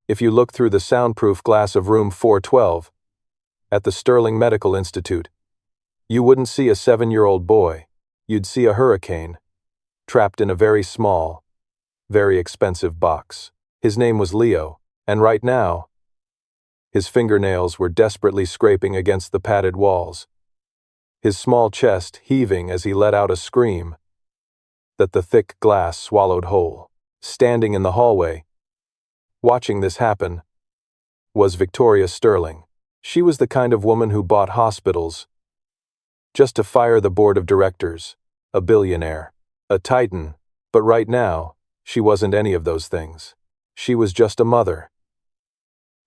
If you look through the soundproof glass of room 412 at the Sterling Medical Institute, you wouldn't see a 7-year-old boy. You'd see a hurricane, trapped in a very small, very expensive box. His name was Leo, and right now, his fingernails were desperately scraping against the padded walls, his small chest heaving as he let out a scream that the thick glass swallowed whole. Standing in the hallway, watching this happen, was Victoria Sterling. She was the kind of woman who bought hospitals just to fire the board of directors, a billionaire, a titan, but right now, she wasn't any of those things. She was just a mother,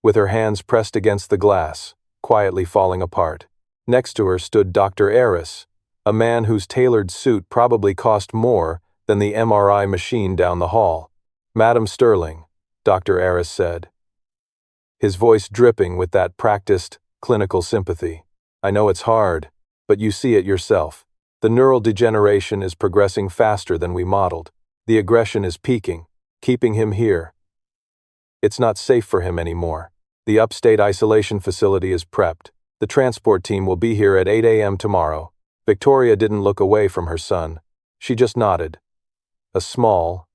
with her hands pressed against the glass, quietly falling apart. Next to her stood Dr. Eris, a man whose tailored suit probably cost more than the MRI machine down the hall. "Madam Sterling," Dr. Eris said, his voice dripping with that practiced, clinical sympathy. "I know it's hard, but you see it yourself. The neural degeneration is progressing faster than we modeled. The aggression is peaking, keeping him here. It's not safe for him anymore. The upstate isolation facility is prepped. The transport team will be here at 8 a.m. tomorrow." Victoria didn't look away from her son. She just nodded. A small,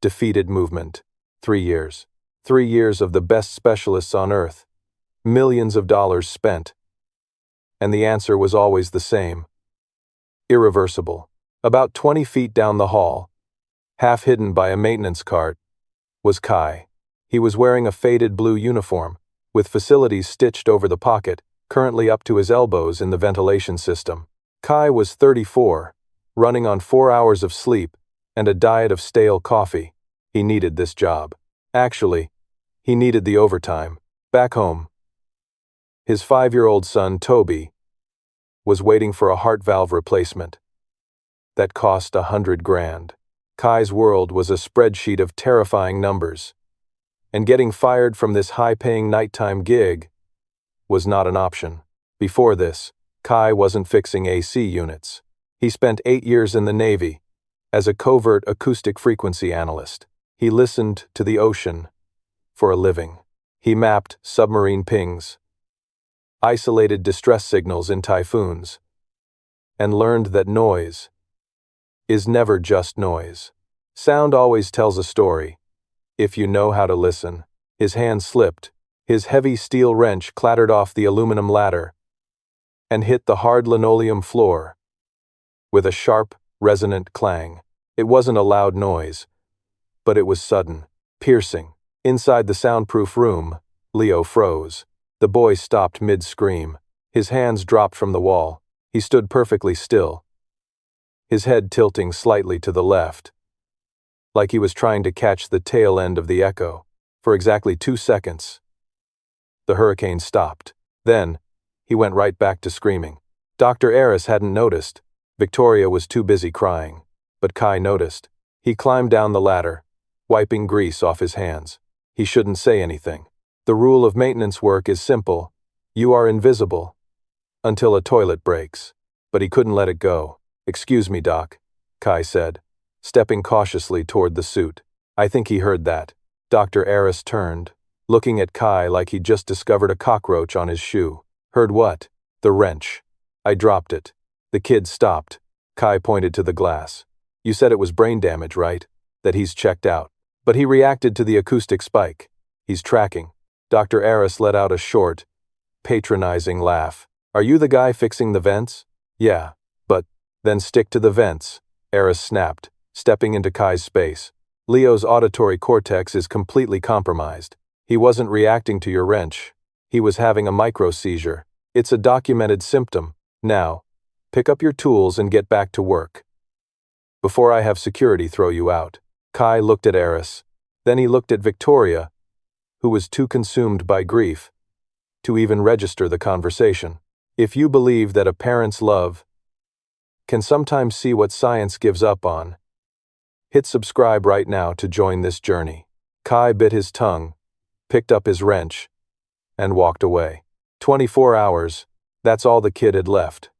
defeated movement. 3 years. 3 years of the best specialists on Earth. Millions of dollars spent. And the answer was always the same. Irreversible. About 20 feet down the hall, half hidden by a maintenance cart, was Khai. He was wearing a faded blue uniform, with facilities stitched over the pocket, currently up to his elbows in the ventilation system. Khai was 34, running on 4 hours of sleep and a diet of stale coffee. He needed this job. Actually, he needed the overtime. Back home, his 5-year-old son, Toby, was waiting for a heart valve replacement that cost $100,000. Khai's world was a spreadsheet of terrifying numbers, and getting fired from this high-paying nighttime gig was not an option. Before this, Khai wasn't fixing AC units. He spent 8 years in the Navy as a covert acoustic frequency analyst. He listened to the ocean for a living. He mapped submarine pings, isolated distress signals in typhoons, and learned that noise is never just noise. Sound always tells a story, if you know how to listen. His hand slipped. His heavy steel wrench clattered off the aluminum ladder and hit the hard linoleum floor with a sharp, resonant clang. It wasn't a loud noise, but it was sudden, piercing. Inside the soundproof room, Leo froze. The boy stopped mid-scream. His hands dropped from the wall. He stood perfectly still, his head tilting slightly to the left, like he was trying to catch the tail end of the echo. For exactly 2 seconds, the hurricane stopped. Then, he went right back to screaming. Dr. Eris hadn't noticed. Victoria was too busy crying. But Khai noticed. He climbed down the ladder, wiping grease off his hands. He shouldn't say anything. The rule of maintenance work is simple. You are invisible until a toilet breaks. But he couldn't let it go. "Excuse me, Doc," Khai said, stepping cautiously toward the suit. I think he heard that. Dr. Eris turned, looking at Khai like he'd just discovered a cockroach on his shoe. "Heard what?" "The wrench. I dropped it." The kid stopped. Khai pointed to the glass. "You said it was brain damage, right? That he's checked out." But he reacted to the acoustic spike. "He's tracking." Dr. Eris let out a short, patronizing laugh. "Are you the guy fixing the vents?" "Yeah, but then stick to the vents," Eris snapped, stepping into Khai's space. "Leo's auditory cortex is completely compromised. He wasn't reacting to your wrench. He was having a micro-seizure. It's a documented symptom. Now, pick up your tools and get back to work before I have security throw you out." Khai looked at Eris. Then he looked at Victoria, who was too consumed by grief to even register the conversation. If you believe that a parent's love can sometimes see what science gives up on, hit subscribe right now to join this journey. Khai bit his tongue, picked up his wrench, and walked away. 24 hours, that's all the kid had left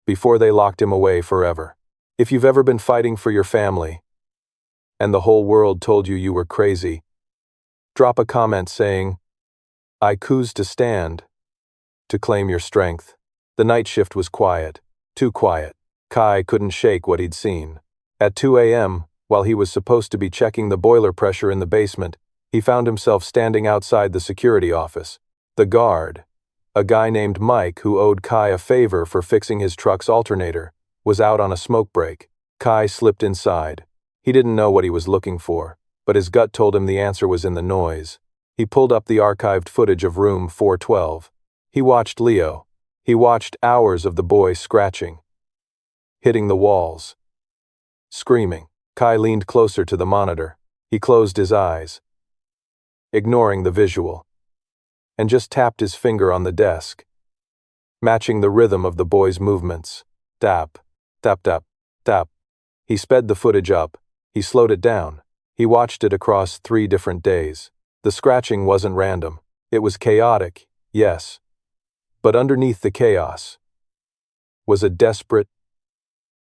before they locked him away forever. If you've ever been fighting for your family, and the whole world told you you were crazy, Drop a comment saying, "I choose to stand," to claim your strength. The night shift was quiet. Too quiet. Khai couldn't shake what he'd seen. At 2 a.m., while he was supposed to be checking the boiler pressure in the basement, he found himself standing outside the security office. The guard, a guy named Mike who owed Khai a favor for fixing his truck's alternator, was out on a smoke break. Khai slipped inside. He didn't know what he was looking for, but his gut told him the answer was in the noise. He pulled up the archived footage of room 412. He watched Leo. He watched hours of the boy scratching, hitting the walls, screaming. Khai leaned closer to the monitor. He closed his eyes, ignoring the visual, and just tapped his finger on the desk, matching the rhythm of the boy's movements. Tap, tap, tap, tap. He sped the footage up. He slowed it down. He watched it across 3 different days. The scratching wasn't random. It was chaotic, yes. But underneath the chaos was a desperate,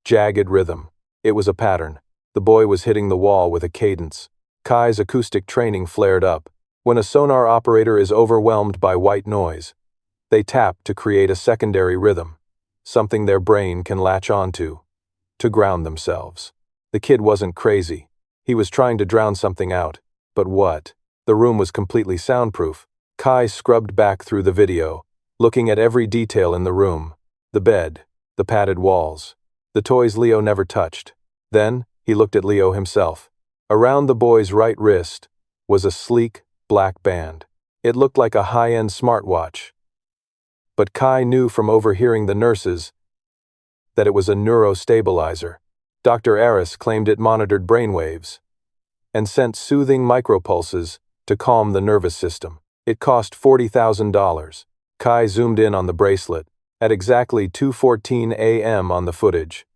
jagged rhythm. It was a pattern. The boy was hitting the wall with a cadence. Khai's acoustic training flared up. When a sonar operator is overwhelmed by white noise, they tap to create a secondary rhythm, something their brain can latch onto, to ground themselves. The kid wasn't crazy. He was trying to drown something out. But what? The room was completely soundproof. Khai scrubbed back through the video, looking at every detail in the room. The bed, the padded walls, the toys Leo never touched. Then, he looked at Leo himself. Around the boy's right wrist was a sleek, black band. It looked like a high-end smartwatch. But Khai knew from overhearing the nurses that it was a neurostabilizer. Dr. Aris claimed it monitored brainwaves and sent soothing micropulses to calm the nervous system. It cost $40,000. Khai zoomed in on the bracelet. At exactly 2:14 a.m. on the footage,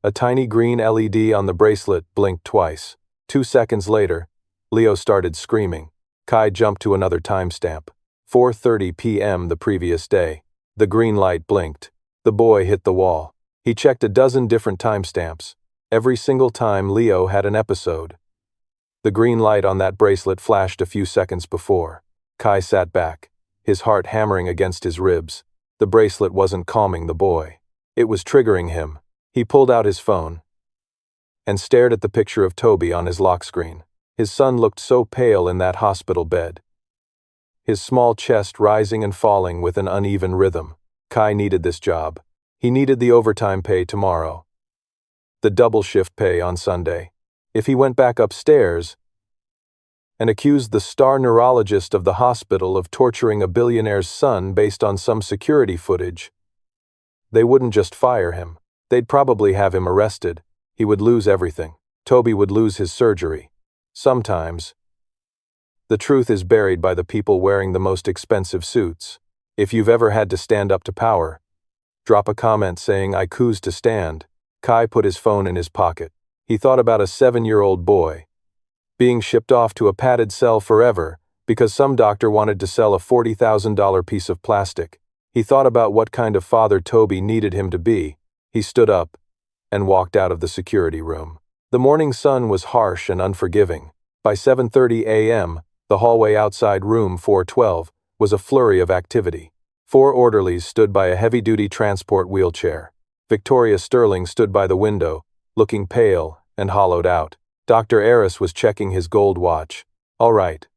a tiny green LED on the bracelet blinked twice. 2 seconds later, Leo started screaming. Khai jumped to another timestamp. 4:30 p.m. the previous day. The green light blinked. The boy hit the wall. He checked a dozen different timestamps. Every single time Leo had an episode. The green light on that bracelet flashed a few seconds before. Khai sat back, his heart hammering against his ribs. The bracelet wasn't calming the boy. It was triggering him. He pulled out his phone and stared at the picture of Toby on his lock screen. His son looked so pale in that hospital bed, his small chest rising and falling with an uneven rhythm. Khai needed this job. He needed the overtime pay tomorrow, the double shift pay on Sunday. If he went back upstairs and accused the star neurologist of the hospital of torturing a billionaire's son based on some security footage, they wouldn't just fire him. They'd probably have him arrested. He would lose everything. Toby would lose his surgery. Sometimes, the truth is buried by the people wearing the most expensive suits. If you've ever had to stand up to power, drop a comment saying, "I choose to stand." Khai put his phone in his pocket. He thought about a 7-year-old boy being shipped off to a padded cell forever because some doctor wanted to sell a $40,000 piece of plastic. He thought about what kind of father Toby needed him to be. He stood up and walked out of the security room. The morning sun was harsh and unforgiving. By 7:30 a.m., the hallway outside room 412 was a flurry of activity. 4 orderlies stood by a heavy-duty transport wheelchair. Victoria Sterling stood by the window, looking pale and hollowed out. Dr. Aris was checking his gold watch. "All right,"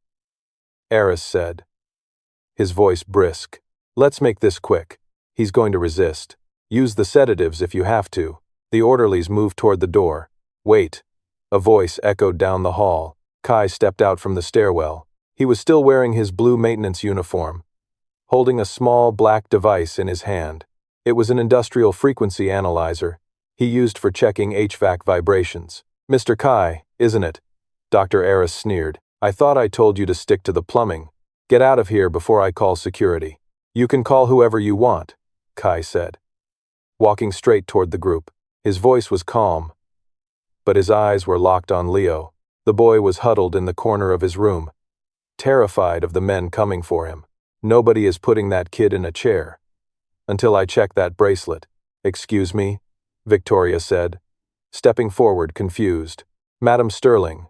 Aris said, his voice brisk. "Let's make this quick. He's going to resist. Use the sedatives if you have to." The orderlies moved toward the door. "Wait," a voice echoed down the hall. Khai stepped out from the stairwell. He was still wearing his blue maintenance uniform, holding a small black device in his hand. It was an industrial frequency analyzer he used for checking HVAC vibrations. "Mr. Khai, isn't it?" Dr. Aris sneered. "I thought I told you to stick to the plumbing. Get out of here before I call security." "You can call whoever you want," Khai said, walking straight toward the group. His voice was calm, but his eyes were locked on Leo. The boy was huddled in the corner of his room, terrified of the men coming for him. "Nobody is putting that kid in a chair until I check that bracelet." "Excuse me," Victoria said, stepping forward confused. "Madam Sterling,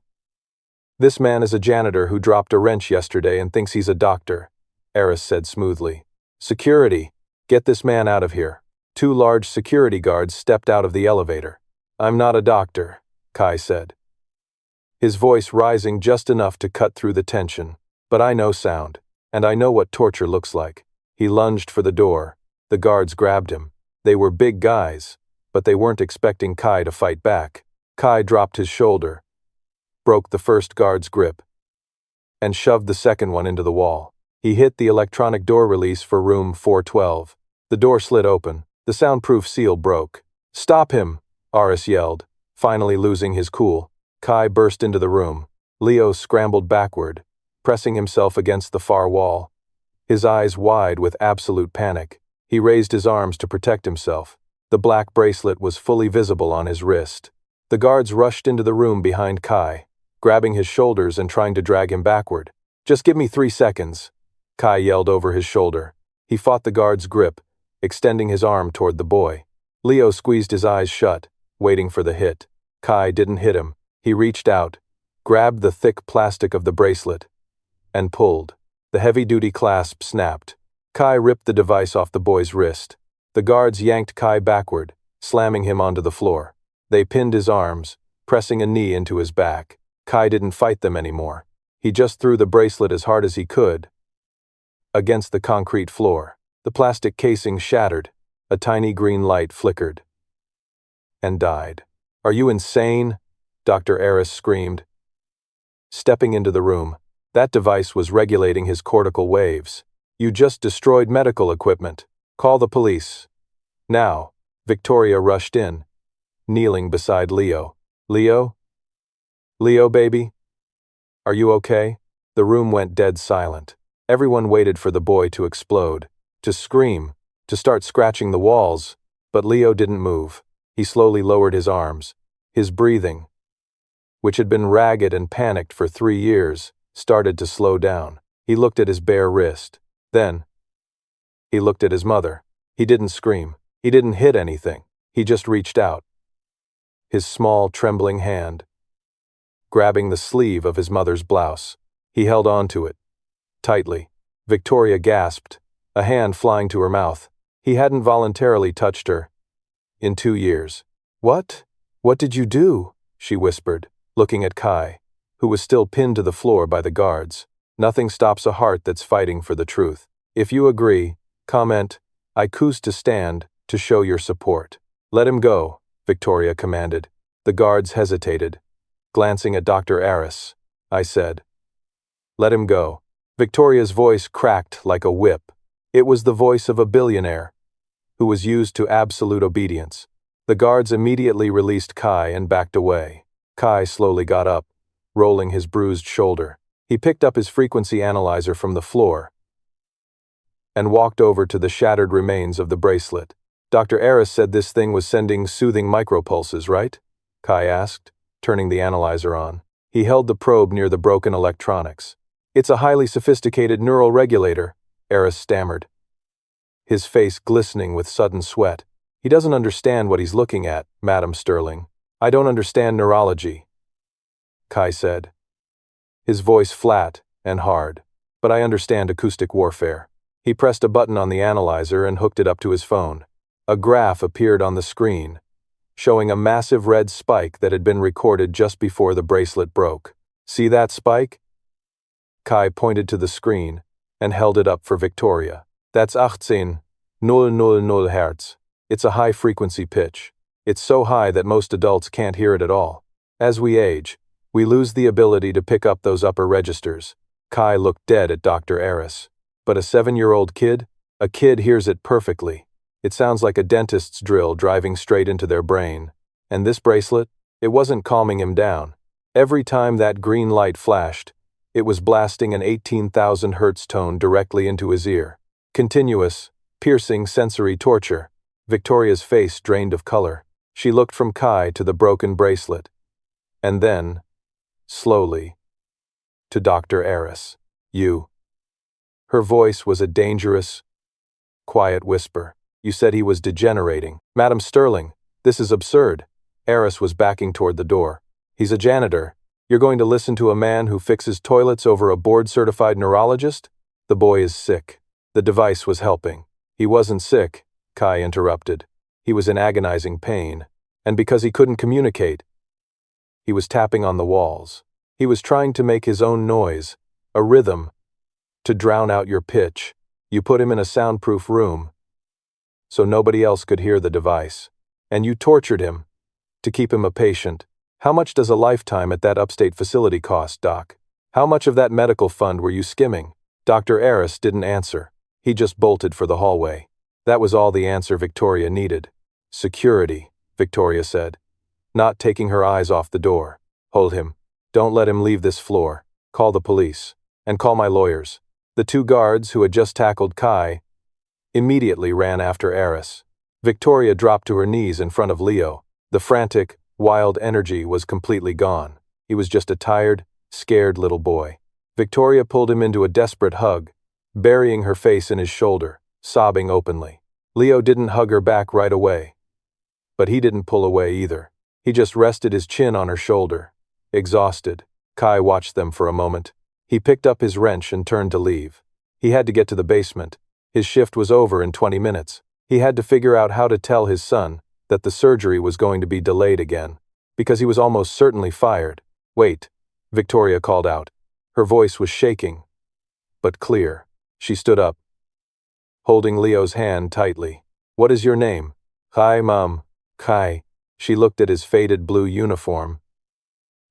This man is a janitor who dropped a wrench yesterday and thinks he's a doctor, Eris said smoothly. Security, get this man out of here. Two large security guards stepped out of the elevator. I'm not a doctor, Khai said, his voice rising just enough to cut through the tension. But I know sound, and I know what torture looks like. He lunged for the door. The guards grabbed him. They were big guys, but they weren't expecting Khai to fight back. Khai dropped his shoulder, broke the first guard's grip, and shoved the second one into the wall. He hit the electronic door release for room 412. The door slid open. The soundproof seal broke. Stop him, Aris yelled, finally losing his cool. Khai burst into the room. Leo scrambled backward, pressing himself against the far wall, his eyes wide with absolute panic. He raised his arms to protect himself. The black bracelet was fully visible on his wrist. The guards rushed into the room behind Khai, grabbing his shoulders and trying to drag him backward. Just give me 3 seconds, Khai yelled over his shoulder. He fought the guard's grip, extending his arm toward the boy. Leo squeezed his eyes shut, waiting for the hit. Khai didn't hit him. He reached out, grabbed the thick plastic of the bracelet, and pulled. The heavy-duty clasp snapped. Khai ripped the device off the boy's wrist. The guards yanked Khai backward, slamming him onto the floor. They pinned his arms, pressing a knee into his back. Khai didn't fight them anymore. He just threw the bracelet as hard as he could against the concrete floor. The plastic casing shattered. A tiny green light flickered and died. Are you insane? Dr. Eris screamed, stepping into the room. That device was regulating his cortical waves. You just destroyed medical equipment. Call the police. Now. Victoria rushed in, kneeling beside Leo. Leo? Leo, baby? Are you okay? The room went dead silent. Everyone waited for the boy to explode, to scream, to start scratching the walls, but Leo didn't move. He slowly lowered his arms. His breathing, which had been ragged and panicked for 3 years, started to slow down. He looked at his bare wrist. Then, he looked at his mother. He didn't scream. He didn't hit anything. He just reached out, his small, trembling hand grabbing the sleeve of his mother's blouse. He held on to it tightly. Victoria gasped, a hand flying to her mouth. He hadn't voluntarily touched her in 2 years. What? What did you do? She whispered, looking at Khai, who was still pinned to the floor by the guards. Nothing stops a heart that's fighting for the truth. If you agree, comment, I choose to stand, to show your support. Let him go, Victoria commanded. The guards hesitated, glancing at Dr. Eris. I said, let him go. Victoria's voice cracked like a whip. It was the voice of a billionaire, who was used to absolute obedience. The guards immediately released Khai and backed away. Khai slowly got up, rolling his bruised shoulder. He picked up his frequency analyzer from the floor and walked over to the shattered remains of the bracelet. Dr. Eris said this thing was sending soothing micropulses, right? Khai asked, turning the analyzer on. He held the probe near the broken electronics. It's a highly sophisticated neural regulator, Eris stammered, his face glistening with sudden sweat. He doesn't understand what he's looking at, Madam Sterling. I don't understand neurology, Khai said, his voice flat and hard. But I understand acoustic warfare. He pressed a button on the analyzer and hooked it up to his phone. A graph appeared on the screen, showing a massive red spike that had been recorded just before the bracelet broke. See that spike? Khai pointed to the screen and held it up for Victoria. That's 18,000 Hz. It's a high-frequency pitch. It's so high that most adults can't hear it at all. As we age, we lose the ability to pick up those upper registers. Khai looked dead at Dr. Eris. But a 7-year-old kid? A kid hears it perfectly. It sounds like a dentist's drill driving straight into their brain. And this bracelet? It wasn't calming him down. Every time that green light flashed, it was blasting an 18,000 Hz tone directly into his ear. Continuous, piercing sensory torture. Victoria's face drained of color. She looked from Khai to the broken bracelet, and then, slowly, to Dr. Eris. You. Her voice was a dangerous, quiet whisper. You said he was degenerating. Madam Sterling, this is absurd. Eris was backing toward the door. He's a janitor. You're going to listen to a man who fixes toilets over a board-certified neurologist? The boy is sick. The device was helping. He wasn't sick, Khai interrupted. He was in agonizing pain. And because he couldn't communicate, he was tapping on the walls. He was trying to make his own noise, a rhythm, to drown out your pitch. You put him in a soundproof room, so nobody else could hear the device. And you tortured him, to keep him a patient. How much does a lifetime at that upstate facility cost, Doc? How much of that medical fund were you skimming? Dr. Aris didn't answer. He just bolted for the hallway. That was all the answer Victoria needed. Security, Victoria said, not taking her eyes off the door. Hold him. Don't let him leave this floor. Call the police. And call my lawyers. The two guards who had just tackled Khai immediately ran after Aris. Victoria dropped to her knees in front of Leo. The frantic, wild energy was completely gone. He was just a tired, scared little boy. Victoria pulled him into a desperate hug, burying her face in his shoulder, sobbing openly. Leo didn't hug her back right away. But he didn't pull away either. He just rested his chin on her shoulder. Exhausted, Khai watched them for a moment. He picked up his wrench and turned to leave. He had to get to the basement. His shift was over in 20 minutes. He had to figure out how to tell his son that the surgery was going to be delayed again, because he was almost certainly fired. Wait, Victoria called out. Her voice was shaking, but clear. She stood up, holding Leo's hand tightly. What is your name? Khai, Mom. Khai. She looked at his faded blue uniform,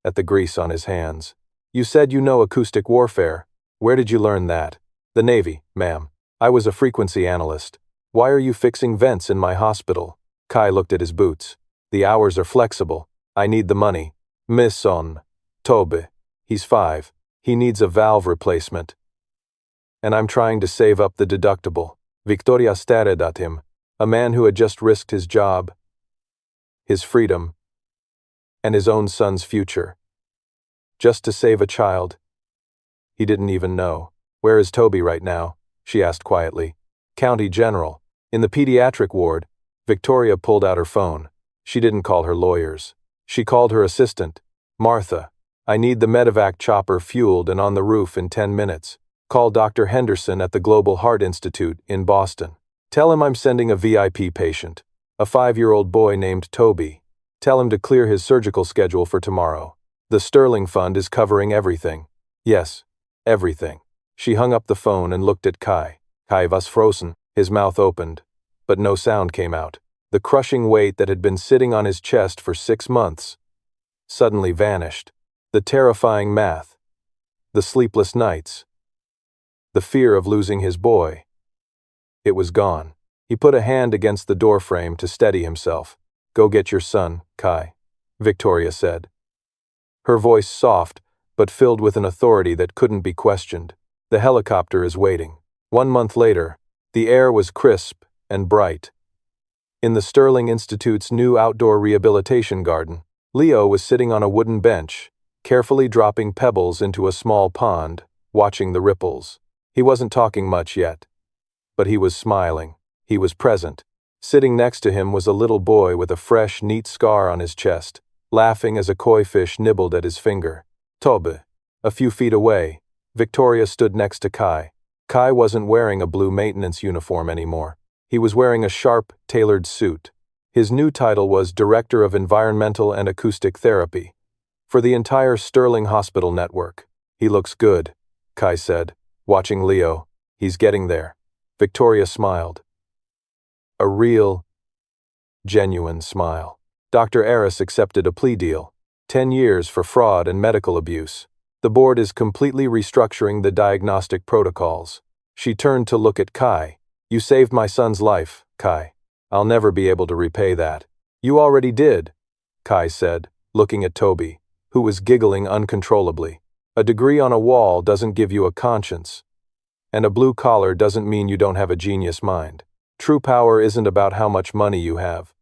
at the grease on his hands. You said you know acoustic warfare. Where did you learn that? The Navy, ma'am. I was a frequency analyst. Why are you fixing vents in my hospital? Khai looked at his boots. The hours are flexible. I need the money. Miss son. Toby. He's 5. He needs a valve replacement. And I'm trying to save up the deductible. Victoria stared at him, a man who had just risked his job, his freedom, and his own son's future, just to save a child he didn't even know. Where is Toby right now? She asked quietly. County General. In the pediatric ward. Victoria pulled out her phone. She didn't call her lawyers. She called her assistant. Martha. I need the medevac chopper fueled and on the roof in 10 minutes. Call Dr. Henderson at the Global Heart Institute in Boston. Tell him I'm sending a VIP patient, a 5-year-old boy named Toby. Tell him to clear his surgical schedule for tomorrow. The Sterling Fund is covering everything. Yes, everything. She hung up the phone and looked at Khai. Khai was frozen. His mouth opened, but no sound came out. The crushing weight that had been sitting on his chest for 6 months suddenly vanished. The terrifying math, the sleepless nights, the fear of losing his boy. It was gone. He put a hand against the doorframe to steady himself. Go get your son, Khai, Victoria said. Her voice soft, but filled with an authority that couldn't be questioned. The helicopter is waiting. 1 month later, the air was crisp and bright. In the Sterling Institute's new outdoor rehabilitation garden, Leo was sitting on a wooden bench, carefully dropping pebbles into a small pond, watching the ripples. He wasn't talking much yet, but he was smiling. He was present. Sitting next to him was a little boy with a fresh, neat scar on his chest, laughing as a koi fish nibbled at his finger. Toby. A few feet away, Victoria stood next to Khai. Khai wasn't wearing a blue maintenance uniform anymore. He was wearing a sharp, tailored suit. His new title was Director of Environmental and Acoustic Therapy for the entire Sterling Hospital network. He looks good, Khai said, watching Leo. He's getting there. Victoria smiled. A real, genuine smile. Dr. Aris accepted a plea deal. 10 years for fraud and medical abuse. The board is completely restructuring the diagnostic protocols. She turned to look at Khai. You saved my son's life, Khai. I'll never be able to repay that. You already did, Khai said, looking at Toby, who was giggling uncontrollably. A degree on a wall doesn't give you a conscience. And a blue collar doesn't mean you don't have a genius mind. True power isn't about how much money you have,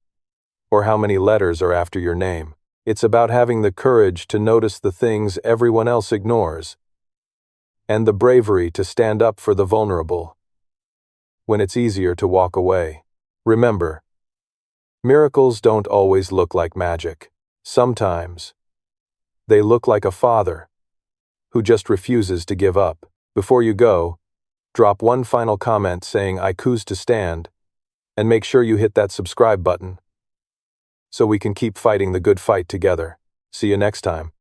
or how many letters are after your name. It's about having the courage to notice the things everyone else ignores, and the bravery to stand up for the vulnerable when it's easier to walk away. Remember, miracles don't always look like magic. Sometimes, They look like a father who just refuses to give up. Before you go, drop one final comment saying "I choose to stand," and make sure you hit that subscribe button so we can keep fighting the good fight together. See you next time.